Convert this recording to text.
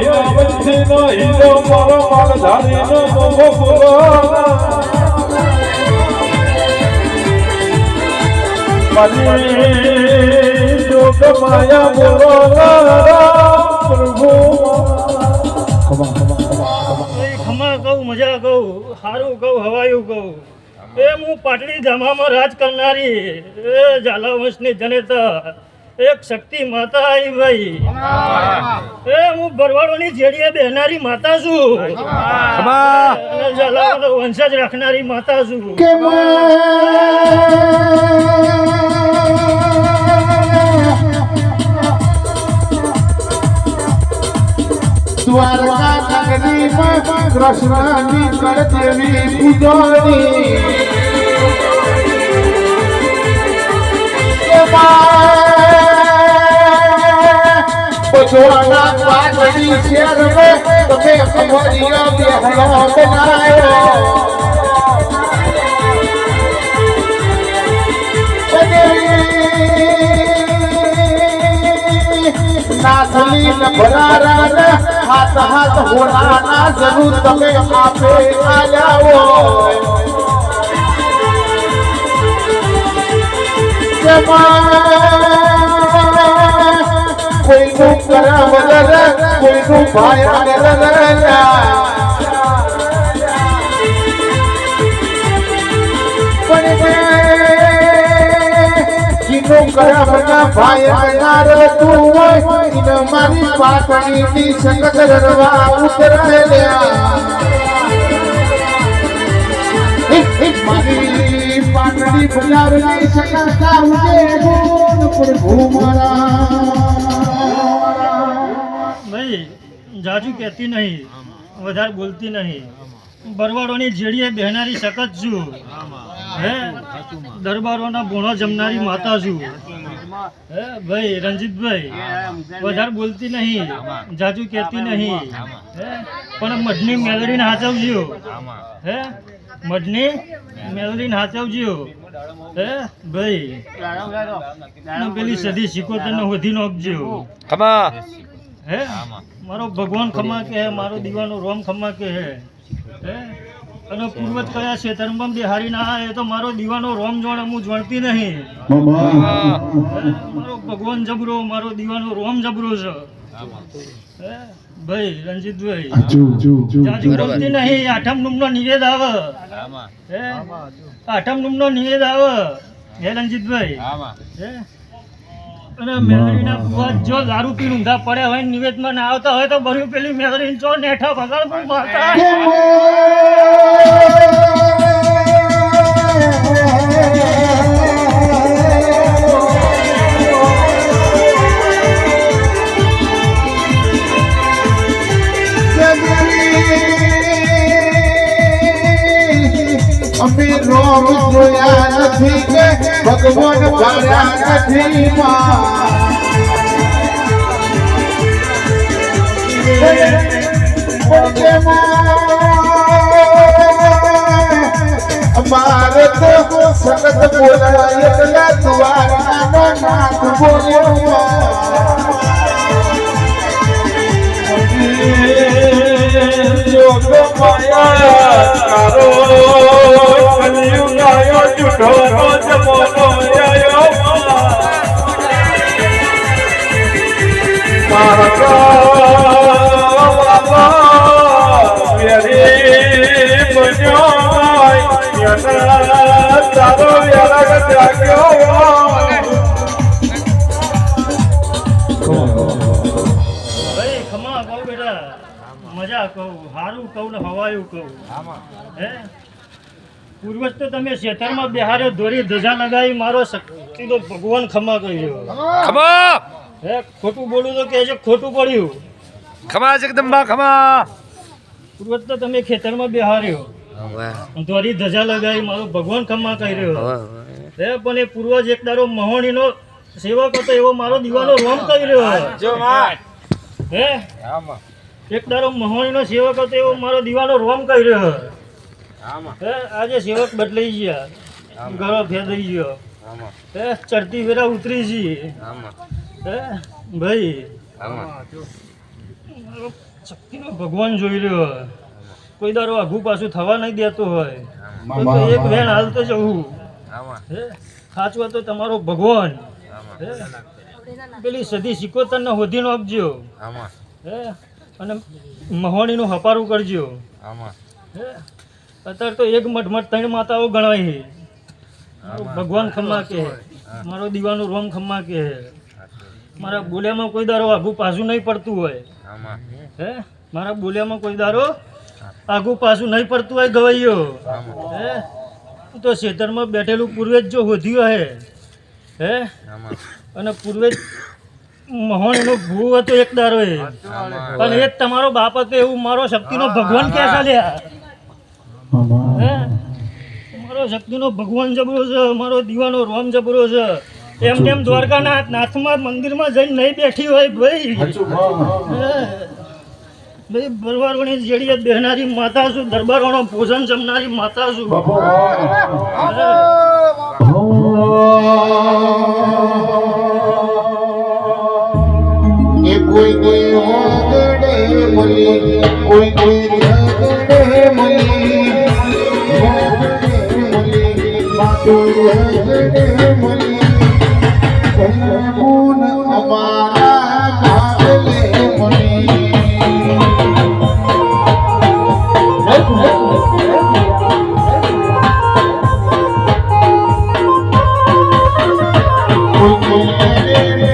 હિનાવંશી નો hero મારો માલધારી નો મોભો બોલો જોગ માયા બોલો પ્રભુ ખમા કહું મજા કહું સારું કહું હવાયું કહું એ હું પાટડી ધામામાં રાજ કરનારી એ ઝાલા વંશની જનેતા એક શક્તિ માતા આવી ભાઈ એ હું ભરવાડોની જેડીએ બેહનારી માતા છું અને ઝાલાનો વંશજ રાખનારી માતા છું દ્વારકા નગરીમાં કૃષ્ણની કરદેવી પૂજોની પછવાના પાટડી શહેરમાં તમે કમરિયો બેહનો બનાયો નાથલી ન ભરારા હાથ હાથ હોનાના જરૂર તમે આપે આયાઓ કોઈનું કરમ કોઈનું ભાઈ તું હોય મારી પાટણીની સંગત રવા ઉતરેલ્યા મારી પાટણી બજારની સંગતા ઉજે પ્રભુ ભાઈ જાજુ કહેતી નહીં વધારે બોલતી નહીં બરવાડોની જેડીએ બેહનારી સખત છું હે દરબારોના બોણો જમનારી માતા છું હે ભાઈ રંજીતભાઈ વધારે બોલતી નહીં જાજુ કહેતી નહીં હે પણ મઢની મેલડીને હાચવજો હે મઢની મેલડીને હાચવજો હે ભાઈ પેલી સદી સિકોતરને વધી નાખજો હે મારો ભગવાન ખમા કે હે મારો દીવાનો રોમ ખમા કે હે અને પૂર્વજ કયા ક્ષેત્રમાં બિહારી ના એ તો મારો દીવાનો રોમ જોણ હું જોણતી નહીં મારો ભગવાન જબરો મારો દીવાનો રોમ જબરો છે ભાઈ રંજીતભાઈ જાજુ બોલતી નહીં આઠમ નુમનો નિવેદ આવે આઠમ નુમનો નિવેદ આવે હે રંજીતભાઈ હે અને મેલડીના બુઆ જો દારૂ પીને ઊંધા પડ્યા હોય નિવેદમાં ના આવતા હોય તો બરું પેલી મેલડી ચો નેઠા ભગાડ પણ મારતા અમે રોમ જોયા નથી કે ભગવાન ભાર્યા નથી અમારે તો સખત બોલાય એટલા દ્વારકાનો નાથ બોલ્યો જોગ માયા કારો કલિયુગાયો જુઠો જમોનો આયો મારા વેરી બન્યો તારો વ્યારાગ ત્યાગ્યો ભાઈ ખમા કહું બેટા મજા કહું સારું કહું ને હવાયું કહું હે પૂર્વજ તો તમે ખેતરમાં બિહાર્યો દોરી ધજા લગાવી મારો શક્તિનો ભગવાન ખમા કહ્યો હે ખોટું બોલું તો કહેજો ખોટું પડ્યું ખમા જગદંબા ખમા પૂર્વજ તો તમે ખેતરમાં બિહાર્યો દોરી ધજા લગાવી મારો ભગવાન ખમા કર્યો હે પણ એ પૂર્વજ એક દારો મહોણીનો સેવક હતો એવો મારો દીવાનો રોમ કર્યો હે એક દારો મહોણીનો સેવક હતો એવો મારો દીવાનો રોમ કર્યો હે આજે સેવક બદલાઈ ગયા ગળો ફેદાઈ ગયો હે ચડતી વેરા ઉતરી છે હે ભાઈ શક્તિનો ભગવાન જોઈ રહ્યો હોય. કોઈ દારો આઘું પાછું થવા નહીં દેતો હોય તો એક વેણ હાલ તો જવું હે સાચવા તો તમારો ભગવાન હે પેલી સદી 77 ના હોધીનો આપજો હે અને મહોણીનું હપારું કરજો હે અત્યારે તો એક મઠ 3 માતાઓ ગણાય છે. મારો ભગવાન ખમ્મા કે મારો દીવાનો રોમ ખમ્મા કે મારા બોલ્યામાં કોઈ દારો આઘું પાછું નહીં પડતું હોય હે મારા બોલ્યામાં કોઈ દારો આઘું પાછું નહીં પડતું હોય ગવાઈઓ હે તો ખેતરમાં બેઠેલું પૂર્વેજ જો હોધ્યો હે અને પૂર્વેજ મહોણીનો ભૂ હતો એક દારો એ પણ એ જ તમારો બાપ હતો એવું મારો શક્તિનો ભગવાન કે ચાલ્યા હે મારો શક્તિનો ભગવાન જબરો છે મારો દીવાનો રોમ જબરો છે એમ કેમ દ્વારકાના નાથમાં મંદિરમાં જઈને નહીં બેઠી હોય ભાઈ ભાઈ બરવારોની જેડીએ બેહનારી માતા છું દરબારોનો ભોજન જમનારી માતા છું એ કોઈ કોઈ હોગડે મળી કોઈ કોઈ ઝગડે મળી બાતું ઝગડે મળી કોણ અમારા ભાગલે મળી કોઈ કોઈ